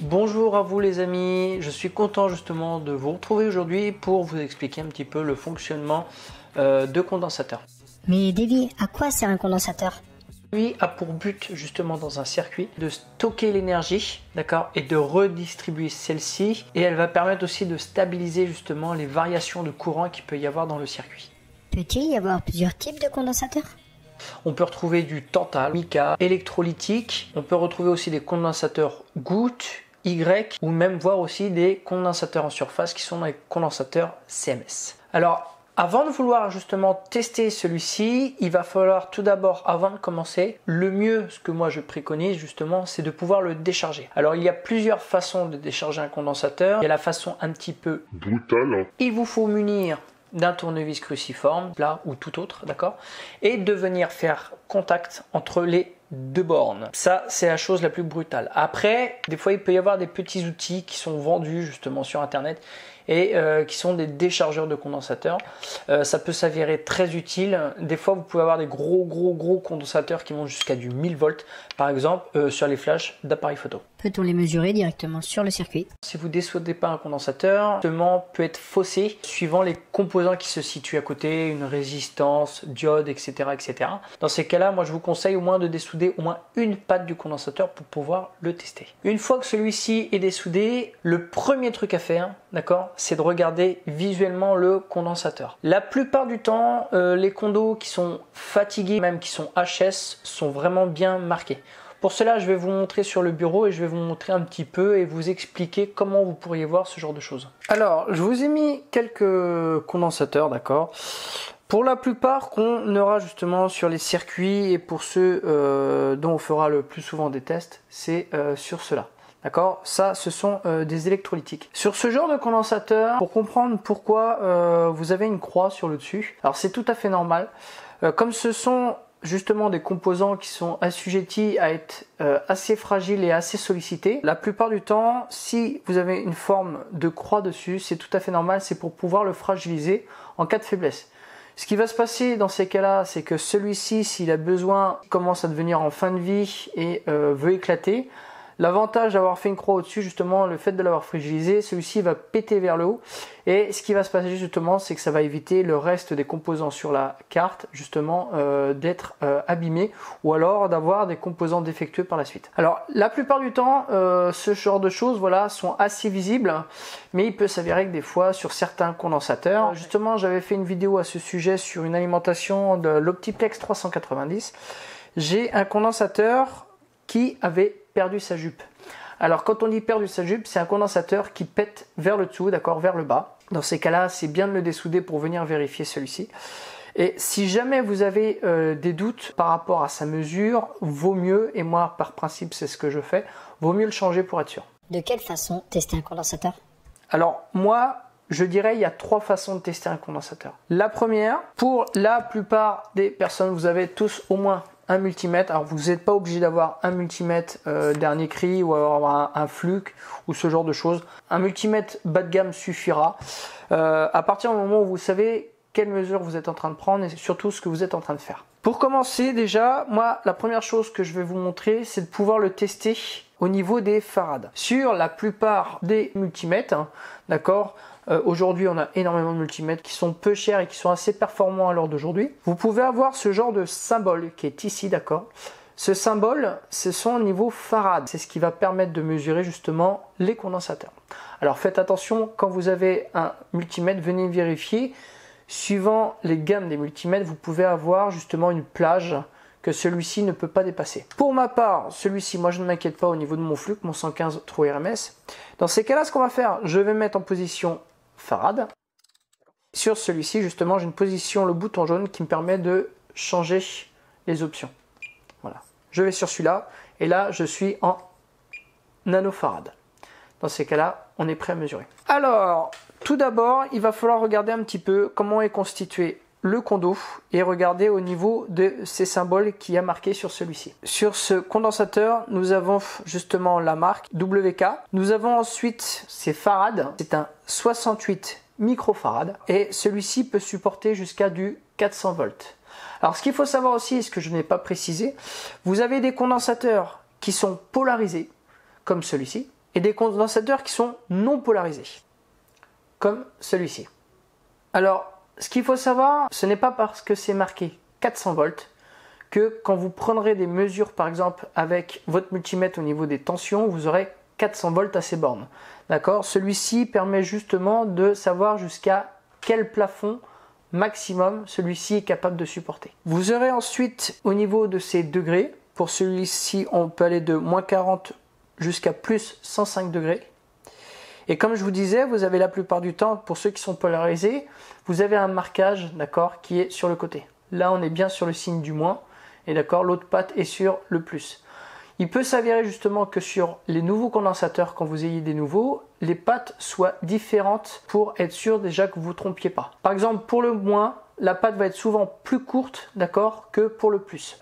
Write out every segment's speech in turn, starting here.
Bonjour à vous les amis, je suis content justement de vous retrouver aujourd'hui pour vous expliquer un petit peu le fonctionnement de condensateur. Mais Davy, à quoi sert un condensateur? Lui a pour but justement dans un circuit de stocker l'énergie, d'accord, et de redistribuer celle-ci, et elle va permettre aussi de stabiliser justement les variations de courant qu'il peut y avoir dans le circuit. Peut-il y avoir plusieurs types de condensateurs? On peut retrouver du tantal, mica, électrolytique, on peut retrouver aussi des condensateurs gouttes, Y, ou même voir aussi des condensateurs en surface qui sont des condensateurs CMS. Alors, avant de vouloir justement tester celui-ci, il va falloir tout d'abord, avant de commencer, le mieux, ce que moi je préconise justement, c'est de pouvoir le décharger. Alors il y a plusieurs façons de décharger un condensateur. Il y a la façon un petit peu brutale. Il vous faut munir d'un tournevis cruciforme, plat ou tout autre, d'accord, et de venir faire contact entre les deux bornes. Ça, c'est la chose la plus brutale. Après, des fois, il peut y avoir des petits outils qui sont vendus justement sur Internet et qui sont des déchargeurs de condensateurs. Ça peut s'avérer très utile. Des fois, vous pouvez avoir des gros condensateurs qui vont jusqu'à du 1000 volts, par exemple, sur les flashs d'appareils photo. Peut-on les mesurer directement sur le circuit? Si vous ne dessoudez pas un condensateur, justement peut être faussé suivant les composants qui se situent à côté, une résistance, diode, etc. etc. Dans ces cas-là, moi je vous conseille au moins de dessouder au moins une patte du condensateur pour pouvoir le tester. Une fois que celui-ci est dessoudé, le premier truc à faire, d'accord, c'est de regarder visuellement le condensateur. La plupart du temps, les condos qui sont fatigués, même qui sont HS, sont vraiment bien marqués. Pour cela, je vais vous montrer sur le bureau et je vais vous montrer un petit peu et vous expliquer comment vous pourriez voir ce genre de choses. Alors, je vous ai mis quelques condensateurs, d'accord. Pour la plupart qu'on aura justement sur les circuits et pour ceux dont on fera le plus souvent des tests, c'est sur cela. D'accord, ça ce sont des électrolytiques. Sur ce genre de condensateur, pour comprendre pourquoi vous avez une croix sur le dessus, alors c'est tout à fait normal. Comme ce sont justement des composants qui sont assujettis à être assez fragiles et assez sollicités, la plupart du temps, si vous avez une forme de croix dessus, c'est tout à fait normal, c'est pour pouvoir le fragiliser en cas de faiblesse. Ce qui va se passer dans ces cas-là, c'est que celui-ci, s'il a besoin, commence à devenir en fin de vie et veut éclater. L'avantage d'avoir fait une croix au-dessus, justement, le fait de l'avoir fragilisé, celui-ci va péter vers le haut. Et ce qui va se passer justement, c'est que ça va éviter le reste des composants sur la carte, justement, d'être abîmés ou alors d'avoir des composants défectueux par la suite. Alors, la plupart du temps, ce genre de choses, voilà, sont assez visibles, mais il peut s'avérer que des fois, sur certains condensateurs, justement, j'avais fait une vidéo à ce sujet sur une alimentation de l'Optiplex 390. J'ai un condensateur qui avait perdu sa jupe. Alors quand on dit perdu sa jupe, c'est un condensateur qui pète vers le dessous, d'accord, vers le bas. Dans ces cas-là, c'est bien de le dessouder pour venir vérifier celui-ci. Et si jamais vous avez des doutes par rapport à sa mesure, vaut mieux, et moi par principe c'est ce que je fais, vaut mieux le changer pour être sûr. De quelle façon tester un condensateur? Alors moi, je dirais il y a 3 façons de tester un condensateur. La première, pour la plupart des personnes, vous avez tous au moins un multimètre. Alors vous n'êtes pas obligé d'avoir un multimètre dernier cri ou avoir un Fluke ou ce genre de choses. Un multimètre bas de gamme suffira. À partir du moment où vous savez quelle mesure vous êtes en train de prendre et surtout ce que vous êtes en train de faire. Pour commencer déjà, moi la première chose que je vais vous montrer, c'est de pouvoir le tester au niveau des farades. Sur la plupart des multimètres, hein, d'accord, aujourd'hui on a énormément de multimètres qui sont peu chers et qui sont assez performants à l'heure d'aujourd'hui. Vous pouvez avoir ce genre de symbole qui est ici, d'accord. Ce symbole, ce sont au niveau farad. C'est ce qui va permettre de mesurer justement les condensateurs. Alors faites attention, quand vous avez un multimètre, venez vérifier. Suivant les gammes des multimètres, vous pouvez avoir justement une plage que celui-ci ne peut pas dépasser. Pour ma part, celui-ci, moi je ne m'inquiète pas au niveau de mon Fluke, mon 115 True RMS. Dans ces cas-là, ce qu'on va faire, je vais mettre en position farad. Sur celui-ci, justement, j'ai une position, le bouton jaune, qui me permet de changer les options. Voilà. Je vais sur celui-là, et là, je suis en nanofarad. Dans ces cas-là, on est prêt à mesurer. Alors, tout d'abord, il va falloir regarder un petit peu comment est constitué le condo et regarder au niveau de ces symboles qu'il y a marqué sur celui-ci. Sur ce condensateur, nous avons justement la marque WK. Nous avons ensuite ces farads. C'est un 68 microfarad et celui-ci peut supporter jusqu'à du 400 volts. Alors ce qu'il faut savoir aussi, et ce que je n'ai pas précisé, vous avez des condensateurs qui sont polarisés, comme celui-ci, et des condensateurs qui sont non polarisés, comme celui-ci. Alors, ce qu'il faut savoir, ce n'est pas parce que c'est marqué 400 volts que quand vous prendrez des mesures, par exemple, avec votre multimètre au niveau des tensions, vous aurez 400 volts à ces bornes. D'accord? Celui-ci permet justement de savoir jusqu'à quel plafond maximum celui-ci est capable de supporter. Vous aurez ensuite au niveau de ces degrés, pour celui-ci on peut aller de moins 40 jusqu'à plus 105 degrés. Et comme je vous disais, vous avez la plupart du temps, pour ceux qui sont polarisés, vous avez un marquage, d'accord, qui est sur le côté. Là on est bien sur le signe du moins, et d'accord, l'autre patte est sur le plus. Il peut s'avérer justement que sur les nouveaux condensateurs, quand vous ayez des nouveaux, les pattes soient différentes pour être sûr déjà que vous ne vous trompiez pas. Par exemple, pour le moins, la patte va être souvent plus courte, d'accord, que pour le plus.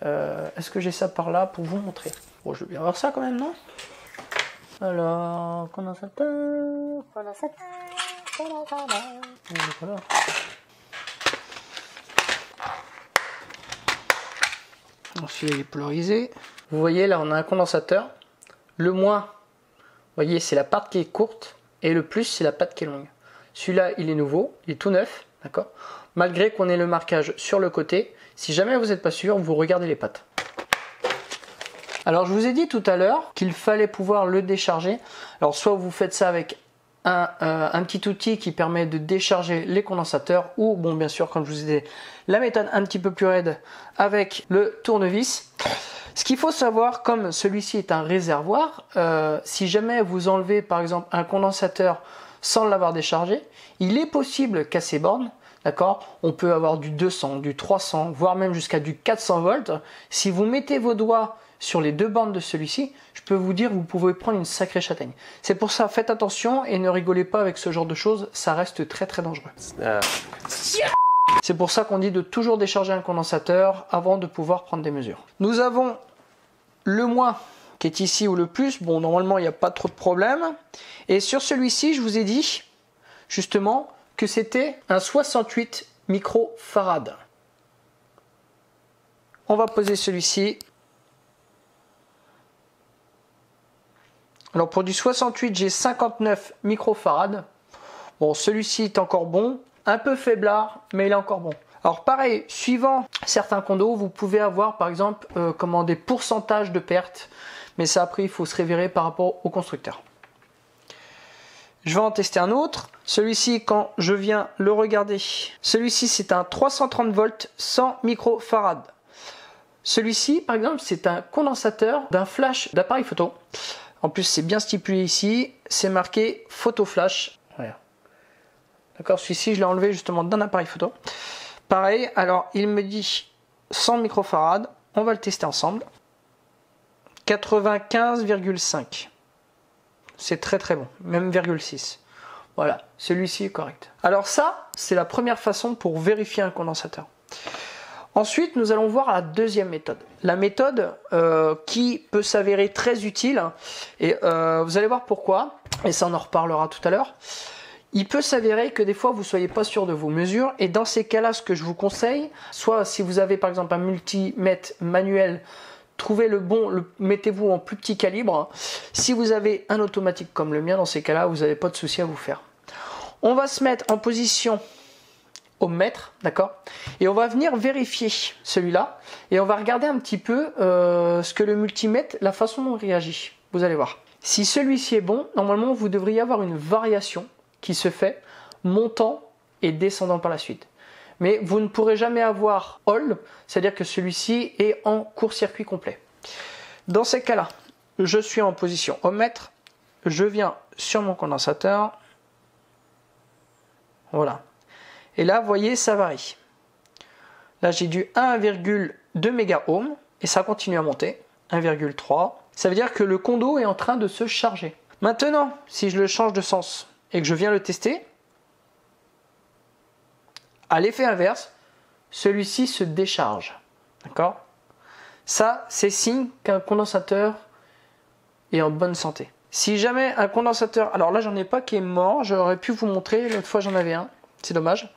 Est-ce que j'ai ça par là pour vous montrer? Bon, je veux bien voir ça quand même, non? Alors, condensateur. Voilà. Ensuite, il est polarisé. Vous voyez, là, on a un condensateur. Le moins, vous voyez, c'est la patte qui est courte. Et le plus, c'est la patte qui est longue. Celui-là, il est nouveau. Il est tout neuf. D'accord? Malgré qu'on ait le marquage sur le côté. Si jamais vous n'êtes pas sûr, vous regardez les pattes. Alors, je vous ai dit tout à l'heure qu'il fallait pouvoir le décharger. Alors, soit vous faites ça avec un petit outil qui permet de décharger les condensateurs, ou bon, bien sûr, comme je vous ai dit, la méthode un petit peu plus raide avec le tournevis. Ce qu'il faut savoir, comme celui-ci est un réservoir, si jamais vous enlevez par exemple un condensateur sans l'avoir déchargé, il est possible qu'à ces bornes, d'accord, on peut avoir du 200, du 300, voire même jusqu'à du 400 volts. Si vous mettez vos doigts sur les deux bornes de celui-ci, je peux vous dire que vous pouvez prendre une sacrée châtaigne. C'est pour ça, faites attention et ne rigolez pas avec ce genre de choses, ça reste très très dangereux. C'est pour ça qu'on dit de toujours décharger un condensateur avant de pouvoir prendre des mesures. Nous avons le moins qui est ici ou le plus. Bon, normalement, il n'y a pas trop de problème. Et sur celui-ci, je vous ai dit justement que c'était un 68 microfarad. On va poser celui-ci. Alors pour du 68, j'ai 59 microfarad. Bon, celui-ci est encore bon. Un peu faiblard, mais il est encore bon. Alors pareil, suivant certains condos, vous pouvez avoir par exemple des pourcentages de pertes. Mais ça après, il faut se révérer par rapport au constructeur. Je vais en tester un autre. Celui-ci, quand je viens le regarder, celui-ci c'est un 330 volts 100 microfarad. Celui-ci, par exemple, c'est un condensateur d'un flash d'appareil photo. En plus, c'est bien stipulé ici, c'est marqué photo flash. Voilà. D'accord, celui-ci, je l'ai enlevé justement d'un appareil photo. Pareil, alors il me dit 100 microfarad, on va le tester ensemble. 95,5. C'est très très bon, même 0,6. Voilà, celui-ci est correct. Alors ça, c'est la première façon pour vérifier un condensateur. Ensuite, nous allons voir la deuxième méthode. La méthode qui peut s'avérer très utile, et vous allez voir pourquoi, et ça on en reparlera tout à l'heure. Il peut s'avérer que des fois vous ne soyez pas sûr de vos mesures, et dans ces cas-là, ce que je vous conseille, soit si vous avez par exemple un multimètre manuel, trouvez le bon, mettez-vous en plus petit calibre. Si vous avez un automatique comme le mien, dans ces cas-là, vous n'avez pas de souci à vous faire. On va se mettre en position au mètre, d'accord, et on va venir vérifier celui-là et on va regarder un petit peu ce que le multimètre, la façon dont il réagit. Vous allez voir. Si celui-ci est bon, normalement vous devriez avoir une variation qui se fait montant et descendant par la suite. Mais vous ne pourrez jamais avoir all, c'est-à-dire que celui-ci est en court-circuit complet. Dans ces cas-là, je suis en position au mètre, je viens sur mon condensateur, voilà. Et là, vous voyez, ça varie. Là, j'ai du 1,2 mégaohm et ça continue à monter. 1,3. Ça veut dire que le condo est en train de se charger. Maintenant, si je le change de sens et que je viens le tester, à l'effet inverse, celui-ci se décharge. D'accord ? Ça, c'est signe qu'un condensateur est en bonne santé. Si jamais un condensateur... Alors là, j'en ai pas qui est mort. J'aurais pu vous montrer. L'autre fois, j'en avais un. C'est dommage.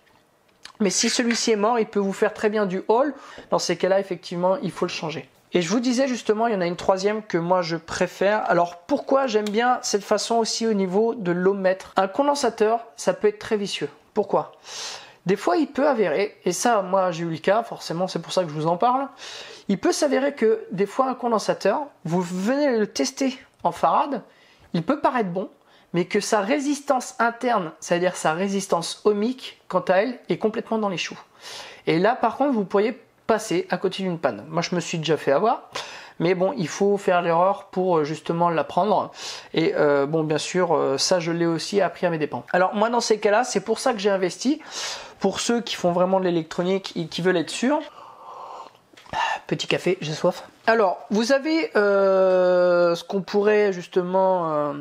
Mais si celui-ci est mort, il peut vous faire très bien du all. Dans ces cas-là, effectivement, il faut le changer. Et je vous disais justement, il y en a une troisième que moi je préfère. Alors pourquoi j'aime bien cette façon aussi au niveau de l'ohmètre? Un condensateur, ça peut être très vicieux. Pourquoi? Des fois il peut avérer, et ça moi j'ai eu le cas, forcément c'est pour ça que je vous en parle, il peut s'avérer que des fois un condensateur, vous venez le tester en farad, il peut paraître bon, mais que sa résistance interne, c'est-à-dire sa résistance ohmique, quant à elle, est complètement dans les choux. Et là par contre vous pourriez passer à côté d'une panne. Moi je me suis déjà fait avoir, mais bon il faut faire l'erreur pour justement l'apprendre, et bon bien sûr ça je l'ai aussi appris à mes dépens. Alors moi dans ces cas là c'est pour ça que j'ai investi, pour ceux qui font vraiment de l'électronique et qui veulent être sûrs. Petit café, j'ai soif. Alors vous avez ce qu'on pourrait justement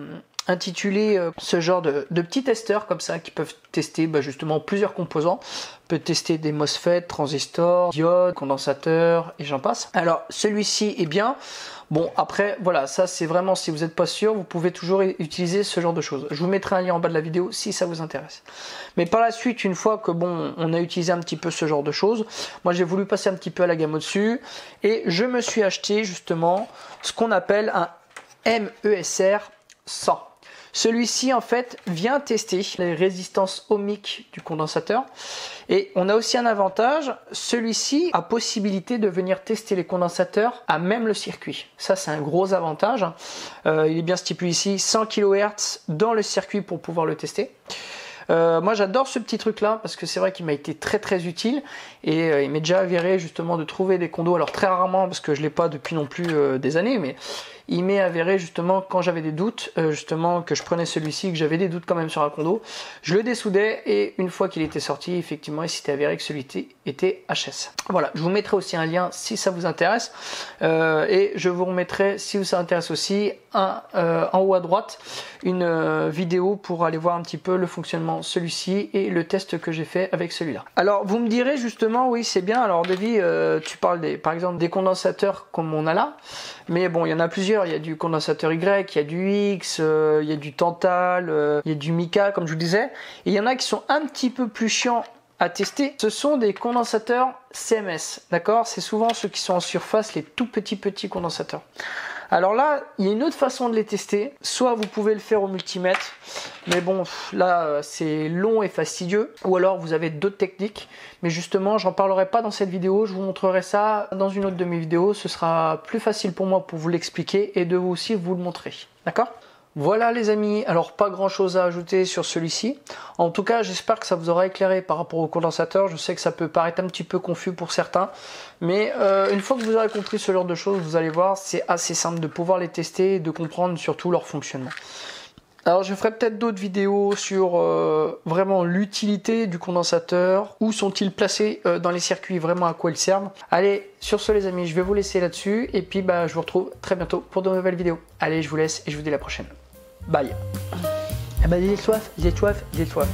intituler ce genre de petits testeurs comme ça qui peuvent tester justement plusieurs composants. On peut tester des MOSFET, transistors, diodes, condensateurs et j'en passe. Alors celui-ci est bien. Bon après voilà, ça c'est vraiment si vous n'êtes pas sûr, vous pouvez toujours utiliser ce genre de choses. Je vous mettrai un lien en bas de la vidéo si ça vous intéresse. Mais par la suite, une fois que bon on a utilisé un petit peu ce genre de choses, moi j'ai voulu passer un petit peu à la gamme au-dessus et je me suis acheté justement ce qu'on appelle un MESR 100. Celui-ci en fait vient tester les résistances ohmiques du condensateur et on a aussi un avantage, celui-ci a possibilité de venir tester les condensateurs à même le circuit. Ça c'est un gros avantage, il est bien stipulé ici 100 kHz dans le circuit pour pouvoir le tester. Moi j'adore ce petit truc là parce que c'est vrai qu'il m'a été très utile et il m'est déjà avéré justement de trouver des condos, alors très rarement parce que je l'ai pas depuis non plus des années, mais il m'est avéré justement quand j'avais des doutes, justement que je prenais celui-ci, que j'avais des doutes quand même sur un condo, je le dessoudais et une fois qu'il était sorti, effectivement il s'était avéré que celui-ci était HS. Voilà, je vous mettrai aussi un lien si ça vous intéresse et je vous remettrai si ça intéresse aussi en haut à droite une vidéo pour aller voir un petit peu le fonctionnement celui-ci et le test que j'ai fait avec celui-là. Alors vous me direz justement oui c'est bien, alors Davy tu parles par exemple des condensateurs comme on a là, mais bon il y en a plusieurs, il y a du condensateur Y, il y a du X, il y a du Tantal, il y a du Mica comme je vous disais, et il y en a qui sont un petit peu plus chiants à tester. Ce sont des condensateurs CMS, d'accord? C'est souvent ceux qui sont en surface, les tout petits condensateurs. Alors là, il y a une autre façon de les tester. Soit vous pouvez le faire au multimètre, mais bon, là, c'est long et fastidieux. Ou alors, vous avez d'autres techniques. Mais justement, j'en parlerai pas dans cette vidéo. Je vous montrerai ça dans une autre de mes vidéos. Ce sera plus facile pour moi pour vous l'expliquer et de vous aussi vous le montrer. D'accord ? Voilà les amis, alors pas grand chose à ajouter sur celui-ci. En tout cas, j'espère que ça vous aura éclairé par rapport au condensateur. Je sais que ça peut paraître un petit peu confus pour certains, mais une fois que vous aurez compris ce genre de choses, vous allez voir, c'est assez simple de pouvoir les tester et de comprendre surtout leur fonctionnement. Alors je ferai peut-être d'autres vidéos sur vraiment l'utilité du condensateur, où sont-ils placés dans les circuits, vraiment à quoi ils servent. Allez, sur ce les amis, je vais vous laisser là-dessus, et puis je vous retrouve très bientôt pour de nouvelles vidéos. Allez, je vous laisse et je vous dis à la prochaine. Bye. Ah j'ai soif, j'ai soif, j'ai soif.